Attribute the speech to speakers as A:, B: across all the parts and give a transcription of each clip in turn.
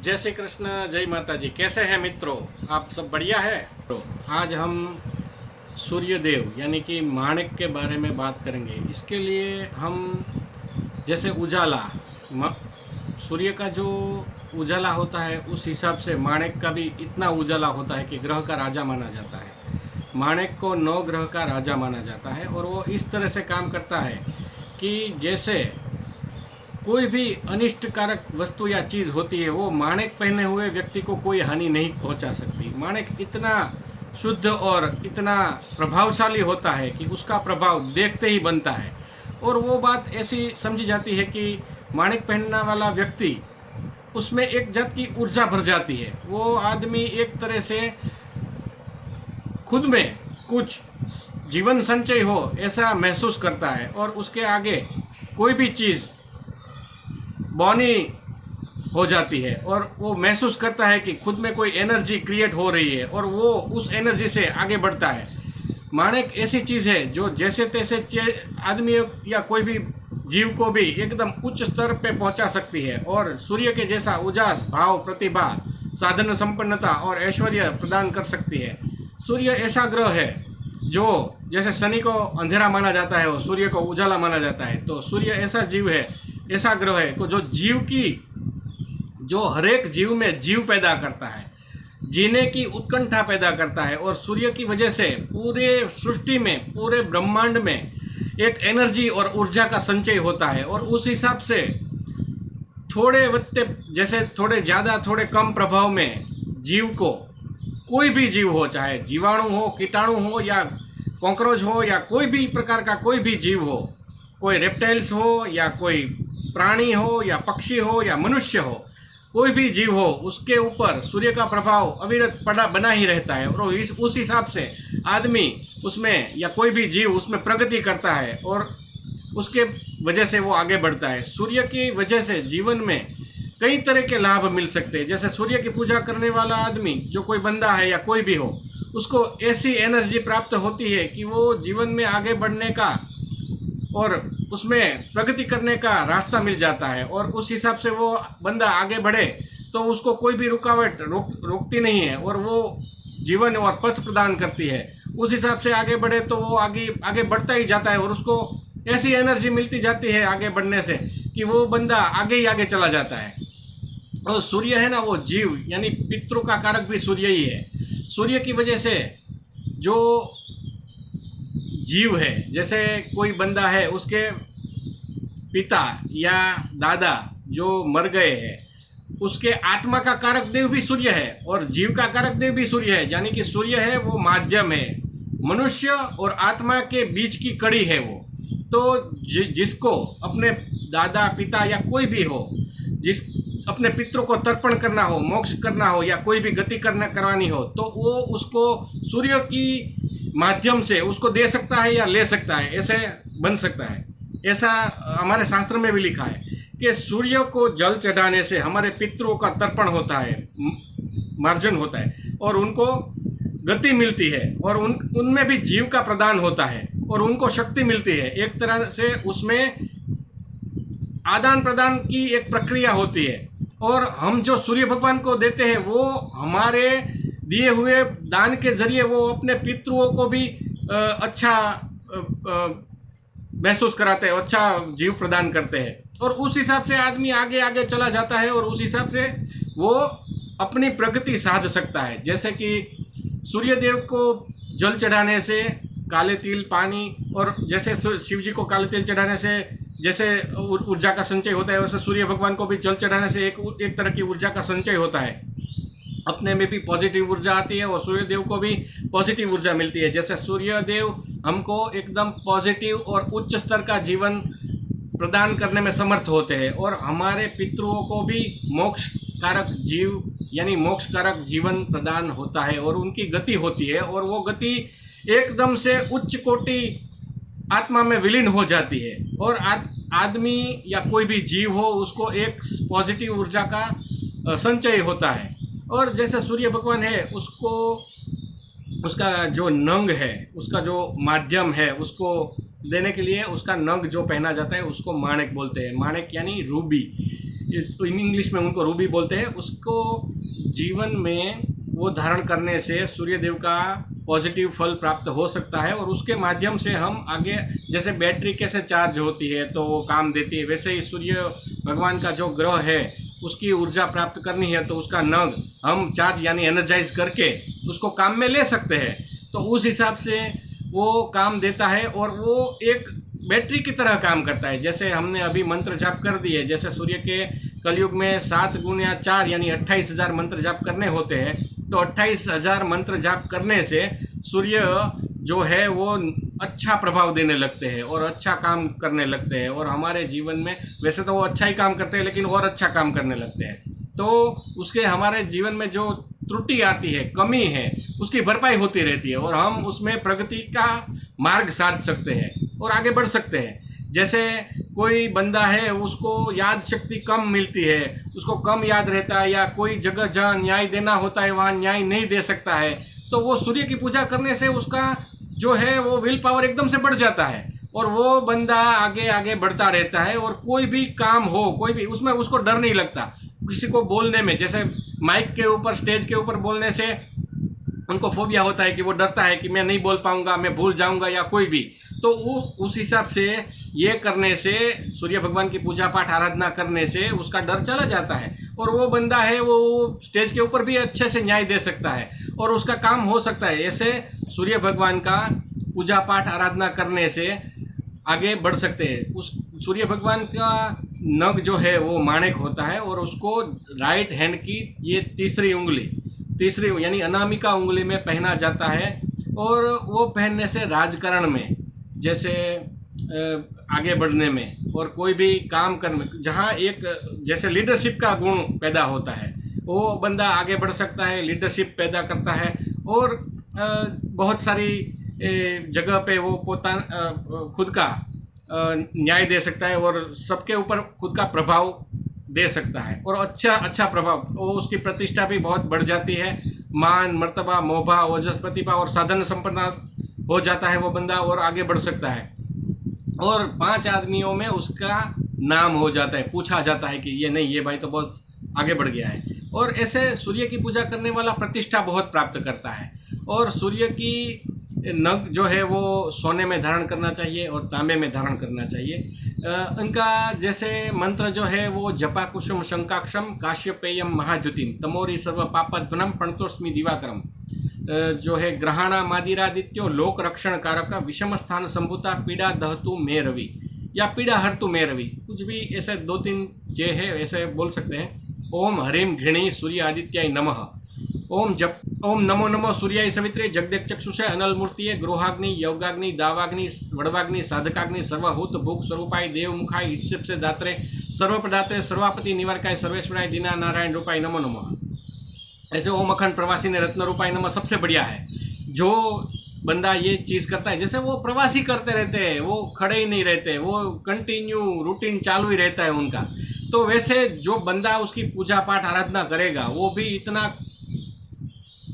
A: जय श्री कृष्ण, जय माता जी। कैसे हैं मित्रों? आप सब बढ़िया है? तो आज हम सूर्यदेव यानी कि माणिक के बारे में बात करेंगे। इसके लिए हम जैसे उजाला, सूर्य का जो उजाला होता है उस हिसाब से माणिक का भी इतना उजाला होता है कि ग्रह का राजा माना जाता है। माणिक को 9 ग्रह का राजा माना जाता है और वो इस तरह से काम करता है कि जैसे कोई भी अनिष्टकारक वस्तु या चीज़ होती है वो माणिक पहने हुए व्यक्ति को कोई हानि नहीं पहुंचा सकती। माणिक इतना शुद्ध और इतना प्रभावशाली होता है कि उसका प्रभाव देखते ही बनता है। और वो बात ऐसी समझी जाती है कि माणिक पहनने वाला व्यक्ति, उसमें एक जात की ऊर्जा भर जाती है। वो आदमी एक तरह से खुद में कुछ जीवन संचय हो ऐसा महसूस करता है और उसके आगे कोई भी चीज़ बौनी हो जाती है और वो महसूस करता है कि खुद में कोई एनर्जी क्रिएट हो रही है और वो उस एनर्जी से आगे बढ़ता है। माणिक ऐसी चीज़ है जो जैसे तैसे आदमी या कोई भी जीव को भी एकदम उच्च स्तर पे पहुंचा सकती है और सूर्य के जैसा उजास, भाव, प्रतिभा, साधन संपन्नता और ऐश्वर्य प्रदान कर सकती है। सूर्य ऐसा ग्रह है जो जैसे शनि को अंधेरा माना जाता है और सूर्य को उजाला माना जाता है, तो सूर्य ऐसा जीव है, ऐसा ग्रह है को जो हर एक जीव में जीव पैदा करता है, जीने की उत्कंठा पैदा करता है। और सूर्य की वजह से पूरे सृष्टि में, पूरे ब्रह्मांड में एक एनर्जी और ऊर्जा का संचय होता है। और उस हिसाब से थोड़े वत्ते जैसे थोड़े ज़्यादा थोड़े कम प्रभाव में जीव को, कोई भी जीव हो, चाहे जीवाणु हो, कीटाणु हो या कॉकरोच हो या कोई भी प्रकार का कोई भी जीव हो, कोई रेप्टाइल्स हो या कोई प्राणी हो या पक्षी हो या मनुष्य हो, कोई भी जीव हो, उसके ऊपर सूर्य का प्रभाव अविरत पड़ा बना ही रहता है। और उस हिसाब से आदमी उसमें या कोई भी जीव उसमें प्रगति करता है और उसके वजह से वो आगे बढ़ता है। सूर्य की वजह से जीवन में कई तरह के लाभ मिल सकते हैं। जैसे सूर्य की पूजा करने वाला आदमी, जो कोई बंदा है या कोई भी हो, उसको ऐसी एनर्जी प्राप्त होती है कि वो जीवन में आगे बढ़ने का और उसमें प्रगति करने का रास्ता मिल जाता है। और उस हिसाब से वो बंदा आगे बढ़े तो उसको कोई भी रुकावट रोकती नहीं है और वो जीवन और पथ प्रदान करती है। उस हिसाब से आगे बढ़े तो वो आगे बढ़ता ही जाता है और उसको ऐसी एनर्जी मिलती जाती है आगे बढ़ने से कि वो बंदा आगे ही आगे चला जाता है। और सूर्य है ना, वो जीव यानी पितरों का कारक भी सूर्य ही है। सूर्य की वजह से जो जीव है, जैसे कोई बंदा है, उसके पिता या दादा जो मर गए हैं, उसके आत्मा का कारक देव भी सूर्य है और जीव का कारक देव भी सूर्य है। यानी कि सूर्य है वो माध्यम है, मनुष्य और आत्मा के बीच की कड़ी है वो। तो जिसको अपने दादा, पिता या कोई भी हो, जिस अपने पितरों को तर्पण करना हो, मोक्ष करना हो या कोई भी गति करवानी हो, तो वो उसको सूर्य की माध्यम से उसको दे सकता है या ले सकता है, ऐसे बन सकता है। ऐसा हमारे शास्त्र में भी लिखा है कि सूर्य को जल चढ़ाने से हमारे पितरों का तर्पण होता है, मार्जन होता है और उनको गति मिलती है और उनमें भी जीव का प्रदान होता है और उनको शक्ति मिलती है। एक तरह से उसमें आदान प्रदान की एक प्रक्रिया होती है और हम जो सूर्य भगवान को देते हैं वो हमारे दिए हुए दान के जरिए वो अपने पितरों को भी अच्छा महसूस कराते हैं, अच्छा जीव प्रदान करते हैं। और उस हिसाब से आदमी आगे आगे चला जाता है और उस हिसाब से वो अपनी प्रगति साध सकता है। जैसे कि सूर्य देव को जल चढ़ाने से काले तिल, पानी, और जैसे शिव जी को काले तिल चढ़ाने से जैसे ऊर्जा का संचय होता है, वैसे सूर्य भगवान को भी जल चढ़ाने से एक तरह की ऊर्जा का संचय होता है। अपने में भी पॉजिटिव ऊर्जा आती है और सूर्य देव को भी पॉजिटिव ऊर्जा मिलती है। जैसे सूर्य देव हमको एकदम पॉजिटिव और उच्च स्तर का जीवन प्रदान करने में समर्थ होते हैं और हमारे पितरों को भी मोक्ष कारक जीव यानी मोक्ष कारक जीवन प्रदान होता है और उनकी गति होती है और वो गति एकदम से उच्च कोटि आत्मा में विलीन हो जाती है और आदमी या कोई भी जीव हो उसको एक पॉजिटिव ऊर्जा का संचय होता है। और जैसे सूर्य भगवान है, उसको उसका जो नंग है, उसका जो माध्यम है, उसको देने के लिए उसका नंग जो पहना जाता है उसको माणिक बोलते हैं। माणिक यानी रूबी। इन इंग्लिश में उनको रूबी बोलते हैं, उसको जीवन में वो धारण करने से सूर्य देव का पॉजिटिव फल प्राप्त हो सकता है। और उसके माध्यम से हम आगे, जैसे बैटरी कैसे चार्ज होती है तो वो काम देती है, वैसे ही सूर्य भगवान का जो ग्रह है उसकी ऊर्जा प्राप्त करनी है तो उसका नग हम चार्ज यानी एनर्जाइज करके उसको काम में ले सकते हैं। तो उस हिसाब से वो काम देता है और वो एक बैटरी की तरह काम करता है। जैसे हमने अभी मंत्र जाप कर दिए, जैसे सूर्य के कलयुग में 7 गुणा 4 यानी 28,000 मंत्र जाप करने होते हैं, तो 28,000 मंत्र जाप करने से सूर्य जो है वो अच्छा प्रभाव देने लगते हैं और अच्छा काम करने लगते हैं। और हमारे जीवन में वैसे तो वो अच्छा ही काम करते हैं लेकिन और अच्छा काम करने लगते हैं, तो उसके हमारे जीवन में जो त्रुटि आती है, कमी है, उसकी भरपाई होती रहती है और हम उसमें प्रगति का मार्ग साध सकते हैं और आगे बढ़ सकते हैं। जैसे कोई बंदा है उसको याद शक्ति कम मिलती है, उसको कम याद रहता है, या कोई जगह जहाँ न्याय देना होता है वहाँ न्याय नहीं दे सकता है, तो वो सूर्य की पूजा करने से उसका जो है वो विल पावर एकदम से बढ़ जाता है और वो बंदा आगे आगे बढ़ता रहता है। और कोई भी काम हो, कोई भी, उसमें उसको डर नहीं लगता। किसी को बोलने में, जैसे माइक के ऊपर, स्टेज के ऊपर बोलने से उनको फोबिया होता है कि वो डरता है कि मैं नहीं बोल पाऊंगा, मैं भूल जाऊंगा या कोई भी, तो वो उस हिसाब से ये करने से, सूर्य भगवान की पूजा पाठ आराधना करने से उसका डर चला जाता है और वो बंदा है वो स्टेज के ऊपर भी अच्छे से न्याय दे सकता है और उसका काम हो सकता है। ऐसे सूर्य भगवान का पूजा पाठ आराधना करने से आगे बढ़ सकते हैं। उस सूर्य भगवान का नग जो है वो माणिक होता है और उसको राइट हैंड की ये तीसरी यानी अनामिका उंगली में पहना जाता है। और वो पहनने से राजकारण में, जैसे आगे बढ़ने में और कोई भी काम करने, जहाँ एक जैसे लीडरशिप का गुण पैदा होता है, वो बंदा आगे बढ़ सकता है, लीडरशिप पैदा करता है और बहुत सारी जगह पे वो खुद का न्याय दे सकता है और सबके ऊपर खुद का प्रभाव दे सकता है और अच्छा प्रभाव, वो उसकी प्रतिष्ठा भी बहुत बढ़ जाती है। मान, मर्तबा, मोभा, ओजस, प्रतिभा और साधन संपन्न हो जाता है वो बंदा और आगे बढ़ सकता है और 5 आदमियों में उसका नाम हो जाता है, पूछा जाता है कि ये नहीं, ये भाई तो बहुत आगे बढ़ गया है। और ऐसे सूर्य की पूजा करने वाला प्रतिष्ठा बहुत प्राप्त करता है। और सूर्य की नग जो है वो सोने में धारण करना चाहिए और तांबे में धारण करना चाहिए। इनका जैसे मंत्र जो है वो जपा कुसुम शंकाक्षम काश्यपेयम महाज्योतिम तमोरी सर्व पापध्वनम प्रणतोस्मि दिवाकरम, जो है ग्रहाणा मादिरादित्यो लोक रक्षण कारक विषम स्थान संभूता पीड़ा दहतु मे रवि या पीड़ा हरतु मे रवि, कुछ भी ऐसे 2-3 जे है ऐसे बोल सकते हैं। ओम हरिम घृणी सूर्य आदित्याय नमः, ओम नमो नमो सूर्याय सवित्रे जगदेक चक्षुषे अनल मूर्तिये गृहाग्नि योगाग्नि दावाग्नि वड़वाग्नि साधकाग्नि सर्वभूत भूख स्वरूपाय देव मुखाय ईक्षिप से दात्रे सर्वप्रदात्रे सर्वापति निवारकाय सर्वेश्वराय दीना नारायण रूपाय नमो नमः। ऐसे ओम अखंड प्रवासी ने रत्न रूपाय नमः सबसे बढ़िया है। जो बंदा ये चीज़ करता है, जैसे वो प्रवासी करते रहते हैं, वो खड़े ही नहीं रहते, वो कंटिन्यू रूटीन चालू ही रहता है उनका, तो वैसे जो बंदा उसकी पूजा पाठ आराधना करेगा वो भी इतना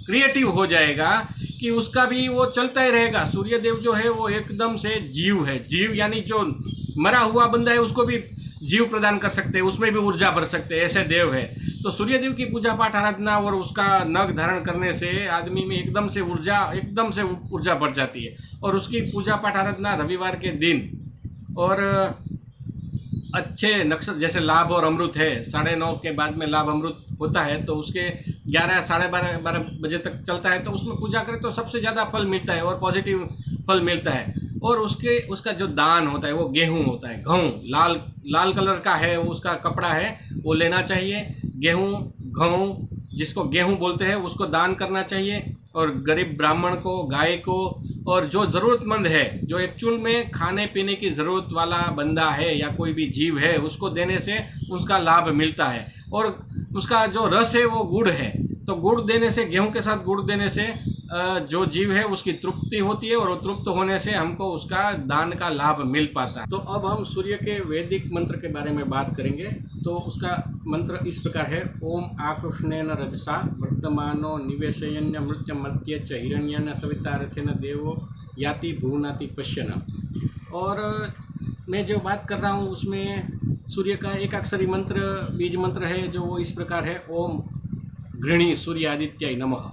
A: क्रिएटिव हो जाएगा कि उसका भी वो चलता ही रहेगा। सूर्य देव जो है वो एकदम से जीव है, जीव यानी जो मरा हुआ बंदा है उसको भी जीव प्रदान कर सकते हैं, उसमें भी ऊर्जा भर सकते हैं, ऐसे देव है। तो सूर्य देव की पूजा पाठ आराधना और उसका नग धारण करने से आदमी में एकदम से ऊर्जा बढ़ जाती है। और उसकी पूजा पाठ आराधना रविवार के दिन और अच्छे नक्षत्र, जैसे लाभ और अमृत है, 9:30 के बाद में लाभ अमृत होता है, तो उसके 11, 12:30 बजे तक चलता है, तो उसमें पूजा करें तो सबसे ज़्यादा फल मिलता है और पॉजिटिव फल मिलता है। और उसका जो दान होता है वो गेहूं होता है, गेहूँ लाल कलर का है, उसका कपड़ा है, वो लेना चाहिए। गेहूँ जिसको गेहूं बोलते हैं उसको दान करना चाहिए और गरीब ब्राह्मण को, गाय को, और जो ज़रूरतमंद है, जो एक्चुअल में खाने पीने की ज़रूरत वाला बंदा है या कोई भी जीव है, उसको देने से उसका लाभ मिलता है। और उसका जो रस है वो गुड़ है, तो गुड़ देने से, गेहूं के साथ गुड़ देने से जो जीव है उसकी तृप्ति होती है और तृप्त होने से हमको उसका दान का लाभ मिल पाता है। तो अब हम सूर्य के वैदिक मंत्र के बारे में बात करेंगे। तो उसका मंत्र इस प्रकार है, ओम आकृष्णेन रजसा वर्तमानो निवेशयन्य मृत्य मर्त्य च हिरण्यन सविता रथेन देवो याति भूनाति पश्यन। और मैं जो बात कर रहा हूँ उसमें सूर्य का एक अक्षरी मंत्र बीज मंत्र है जो वो इस प्रकार है, ओम गृणी सूर्यादित्याय नमः।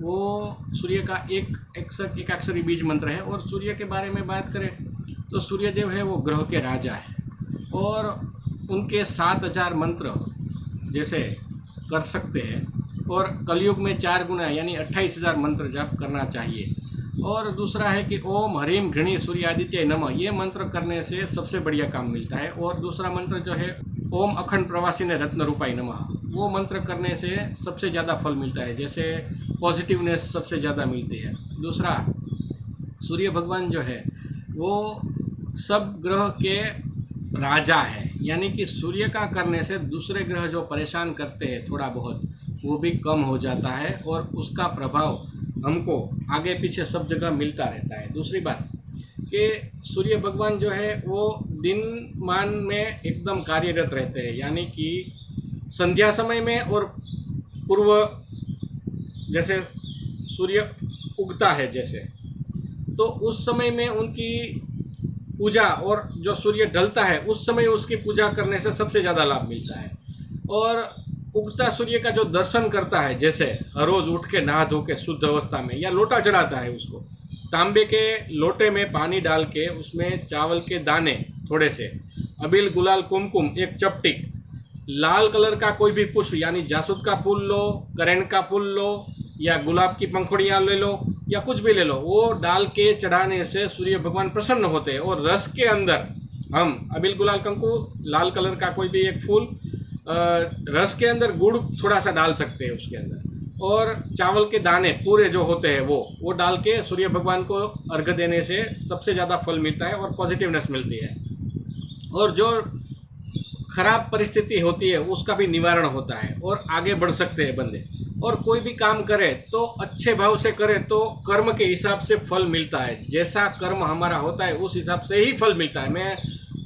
A: वो सूर्य का एक अक्षरी बीज मंत्र है। और सूर्य के बारे में बात करें तो सूर्यदेव है वो ग्रह के राजा है और उनके 7000 मंत्र जैसे कर सकते हैं। और कलयुग में 4 गुना यानी 28,000 मंत्र जाप करना चाहिए। और दूसरा है कि ओम ह्रीम घृणी सूर्यादित्य नमः, ये मंत्र करने से सबसे बढ़िया काम मिलता है। और दूसरा मंत्र जो है ओम अखंड प्रवासी ने रत्न रूपाई नमः, वो मंत्र करने से सबसे ज़्यादा फल मिलता है, जैसे पॉजिटिवनेस सबसे ज़्यादा मिलती है। दूसरा, सूर्य भगवान जो है वो सब ग्रह के राजा है, यानी कि सूर्य का करने से दूसरे ग्रह जो परेशान करते हैं थोड़ा बहुत, वो भी कम हो जाता है और उसका प्रभाव हमको आगे पीछे सब जगह मिलता रहता है। दूसरी बात कि सूर्य भगवान जो है वो दिन मान में एकदम कार्यरत रहते हैं, यानी कि संध्या समय में और पूर्व जैसे सूर्य उगता है जैसे, तो उस समय में उनकी पूजा, और जो सूर्य ढलता है उस समय उसकी पूजा करने से सबसे ज़्यादा लाभ मिलता है। और उगता सूर्य का जो दर्शन करता है, जैसे हर रोज़ उठ के नहा धो के शुद्ध अवस्था में या लोटा चढ़ाता है, उसको तांबे के लोटे में पानी डाल के उसमें चावल के दाने थोड़े से, अबील गुलाल कुमकुम एक चपटिक, लाल कलर का कोई भी पुष्प यानी जासूद का फूल लो, करेंट का फूल लो या गुलाब की पंखुड़ियाँ ले लो या कुछ भी ले लो, वो डाल के चढ़ाने से सूर्य भगवान प्रसन्न होते हैं। और रस के अंदर हम अबील गुलाल कंकु, लाल कलर का कोई भी एक फूल, रस के अंदर गुड़ थोड़ा सा डाल सकते हैं उसके अंदर, और चावल के दाने पूरे जो होते हैं वो डाल के सूर्य भगवान को अर्घ्य देने से सबसे ज़्यादा फल मिलता है और पॉजिटिवनेस मिलती है। और जो खराब परिस्थिति होती है उसका भी निवारण होता है और आगे बढ़ सकते हैं बंदे। और कोई भी काम करे तो अच्छे भाव से करे तो कर्म के हिसाब से फल मिलता है, जैसा कर्म हमारा होता है उस हिसाब से ही फल मिलता है। मैं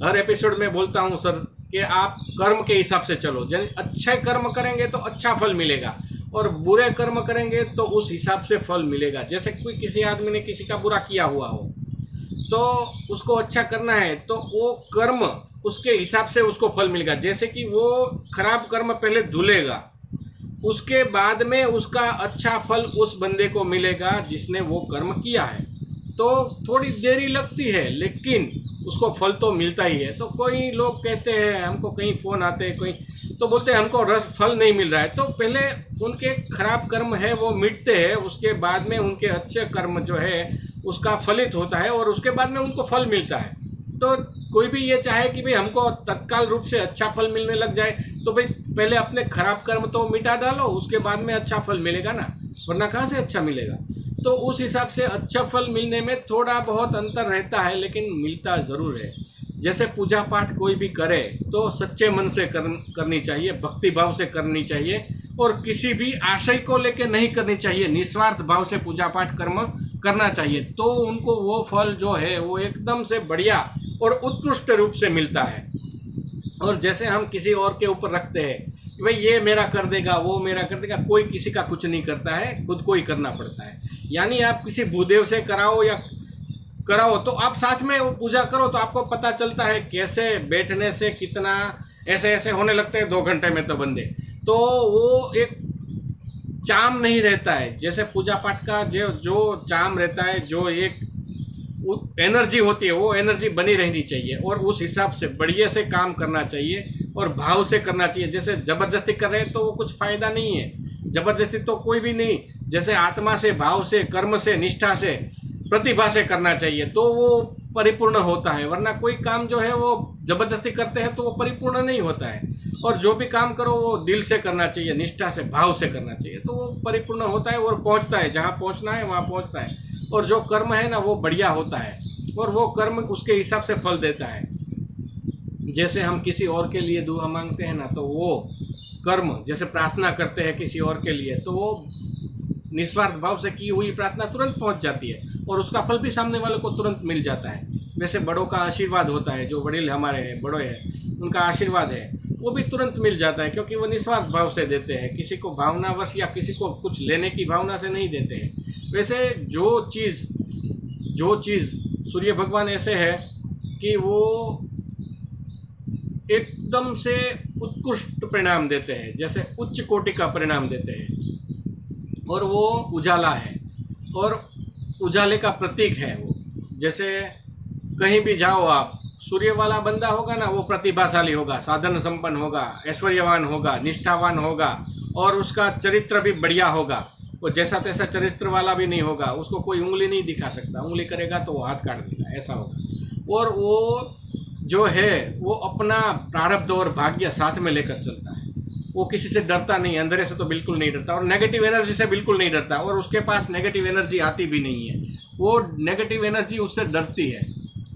A: हर एपिसोड में बोलता हूँ सर कि आप कर्म के हिसाब से चलो, अच्छे कर्म करेंगे तो अच्छा फल मिलेगा और बुरे कर्म करेंगे तो उस हिसाब से फल मिलेगा। जैसे कोई किसी आदमी ने किसी का बुरा किया हुआ हो तो उसको अच्छा करना है तो वो कर्म उसके हिसाब से उसको फल मिलेगा। जैसे कि वो खराब कर्म पहले धुलेगा, उसके बाद में उसका अच्छा फल उस बंदे को मिलेगा जिसने वो कर्म किया है। तो थोड़ी देरी लगती है लेकिन उसको फल तो मिलता ही है। तो कोई लोग कहते हैं, हमको कहीं फ़ोन आते हैं, कोई तो बोलते हैं हमको रस फल नहीं मिल रहा है, तो पहले उनके खराब कर्म है वो मिटते हैं, उसके बाद में उनके अच्छे कर्म जो है उसका फलित होता है और उसके बाद में उनको फल मिलता है। तो कोई भी ये चाहे कि भाई हमको तत्काल रूप से अच्छा फल मिलने लग जाए, तो भाई पहले अपने खराब कर्म तो मिटा डालो, उसके बाद में अच्छा फल मिलेगा ना, वरना कहाँ से अच्छा मिलेगा। तो उस हिसाब से अच्छा फल मिलने में थोड़ा बहुत अंतर रहता है लेकिन मिलता ज़रूर है। जैसे पूजा पाठ कोई भी करे तो सच्चे मन से करनी चाहिए, भक्ति भाव से करनी चाहिए और किसी भी आशय को लेके नहीं करनी चाहिए, निस्वार्थ भाव से पूजा पाठ कर्म करना चाहिए। तो उनको वो फल जो है वो एकदम से बढ़िया और उत्कृष्ट रूप से मिलता है। और जैसे हम किसी और के ऊपर रखते हैं कि भाई ये मेरा कर देगा, वो मेरा कर देगा, कोई किसी का कुछ नहीं करता है, खुद को ही करना पड़ता है। यानी आप किसी भूदेव से कराओ या कराओ तो आप साथ में वो पूजा करो तो आपको पता चलता है कैसे बैठने से कितना ऐसे ऐसे होने लगते हैं 2 घंटे में तो बंदे, तो वो एक चाम नहीं रहता है। जैसे पूजा पाठ का जो चाम रहता है, जो एक एनर्जी होती है वो एनर्जी बनी रहनी चाहिए और उस हिसाब से बढ़िया से काम करना चाहिए और भाव से करना चाहिए। जैसे ज़बरदस्ती कर रहे हैं तो वो कुछ फ़ायदा नहीं है, ज़बरदस्ती तो कोई भी नहीं। जैसे आत्मा से, भाव से, कर्म से, निष्ठा से, प्रतिभा से करना चाहिए तो वो परिपूर्ण होता है, वरना कोई काम जो है वो ज़बरदस्ती करते हैं तो वो परिपूर्ण नहीं होता है। और जो भी काम करो वो दिल से करना चाहिए, निष्ठा से, भाव से करना चाहिए, तो वो परिपूर्ण होता है और पहुंचता है जहाँ पहुंचना है वहाँ पहुंचता है। और जो कर्म है ना वो बढ़िया होता है और वो कर्म उसके हिसाब से फल देता है। जैसे हम किसी और के लिए दुआ मांगते हैं ना, तो वो कर्म जैसे प्रार्थना करते हैं किसी और के लिए, तो वो निस्वार्थ भाव से की हुई प्रार्थना तुरंत पहुंच जाती है और उसका फल भी सामने वाले को तुरंत मिल जाता है। वैसे बड़ों का आशीर्वाद होता है, जो वडील हमारे हैं, बड़े हैं, उनका आशीर्वाद है, वो भी तुरंत मिल जाता है क्योंकि वो निस्वार्थ भाव से देते हैं, किसी को भावनावश या किसी को कुछ लेने की भावना से नहीं देते हैं। वैसे जो चीज़ सूर्य भगवान ऐसे है कि वो एकदम से उत्कृष्ट परिणाम देते हैं, जैसे उच्च कोटि का परिणाम देते हैं। और वो उजाला है और उजाले का प्रतीक है वो। जैसे कहीं भी जाओ आप, सूर्य वाला बंदा होगा ना, वो प्रतिभाशाली होगा, साधन संपन्न होगा, ऐश्वर्यवान होगा, निष्ठावान होगा और उसका चरित्र भी बढ़िया होगा। वो जैसा तैसा चरित्र वाला भी नहीं होगा, उसको कोई उंगली नहीं दिखा सकता, उंगली करेगा तो वो हाथ काट देगा, ऐसा होगा। और वो जो है वो अपना प्रारब्ध और भाग्य साथ में लेकर चलता है। वो किसी से डरता नहीं, अंधेरे से तो बिल्कुल नहीं डरता और नेगेटिव एनर्जी से बिल्कुल नहीं डरता, और उसके पास नेगेटिव एनर्जी आती भी नहीं है। वो नेगेटिव एनर्जी उससे डरती है।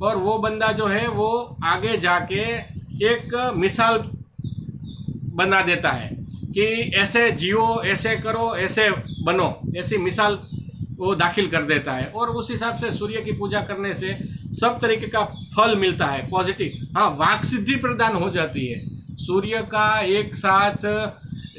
A: और वो बंदा जो है वो आगे जाके एक मिसाल बना देता है कि ऐसे जियो, ऐसे करो, ऐसे बनो, ऐसी मिसाल वो दाखिल कर देता है। और उस हिसाब से सूर्य की पूजा करने से सब तरीके का फल मिलता है, पॉजिटिव। हाँ, वाक सिद्धि प्रदान हो जाती है। सूर्य का एक साथ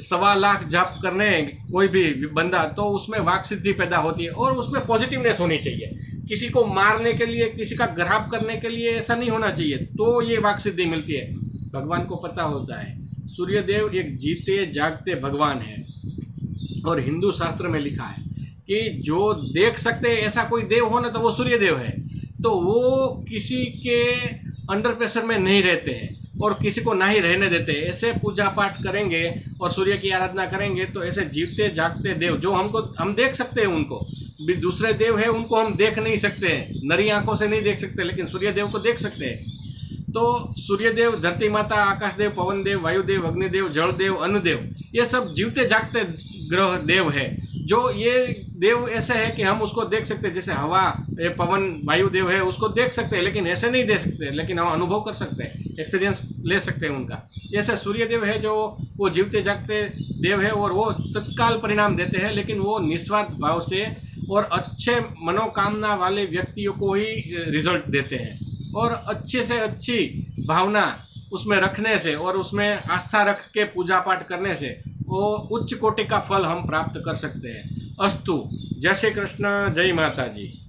A: 1.25 लाख जाप करने कोई भी बंदा, तो उसमें वाक सिद्धि पैदा होती है और उसमें पॉजिटिवनेस होनी चाहिए। किसी को मारने के लिए, किसी का ग्राप करने के लिए ऐसा नहीं होना चाहिए, तो ये वाक सिद्धि मिलती है। भगवान को पता होता है सूर्यदेव एक जीते जागते भगवान है। और हिंदू शास्त्र में लिखा है कि जो देख सकते हैं ऐसा कोई देव हो ना, तो वो सूर्यदेव है। तो वो किसी के अंडर प्रेशर में नहीं रहते हैं और किसी को ना ही रहने देते हैं। ऐसे पूजा पाठ करेंगे और सूर्य की आराधना करेंगे तो ऐसे जीवते जागते देव, जो हम देख सकते हैं, उनको भी दूसरे देव है उनको हम देख नहीं सकते हैं, नरी आंखों से नहीं देख सकते, लेकिन सूर्य देव को देख सकते हैं। तो सूर्यदेव, धरती माता, आकाश देव, पवन देव, वायुदेव, अग्निदेव, जल देव, अन्न देव, ये सब जीवते जागते ग्रह देव है। जो ये देव ऐसे है कि हम उसको देख सकते हैं, जैसे हवा, ये पवन, वायुदेव है, उसको देख सकते हैं, लेकिन ऐसे नहीं देख सकते, लेकिन हम अनुभव कर सकते हैं, एक्सपीरियंस ले सकते हैं उनका। जैसे सूर्यदेव है, जो वो जीवते जागते देव है और वो तत्काल परिणाम देते हैं, लेकिन वो निस्वार्थ भाव से और अच्छे मनोकामना वाले व्यक्तियों को ही रिजल्ट देते हैं। और अच्छे से अच्छी भावना उसमें रखने से और उसमें आस्था रख के पूजा पाठ करने से वो उच्च कोटि का फल हम प्राप्त कर सकते हैं। अस्तु। जय श्री कृष्ण, जय माता जी।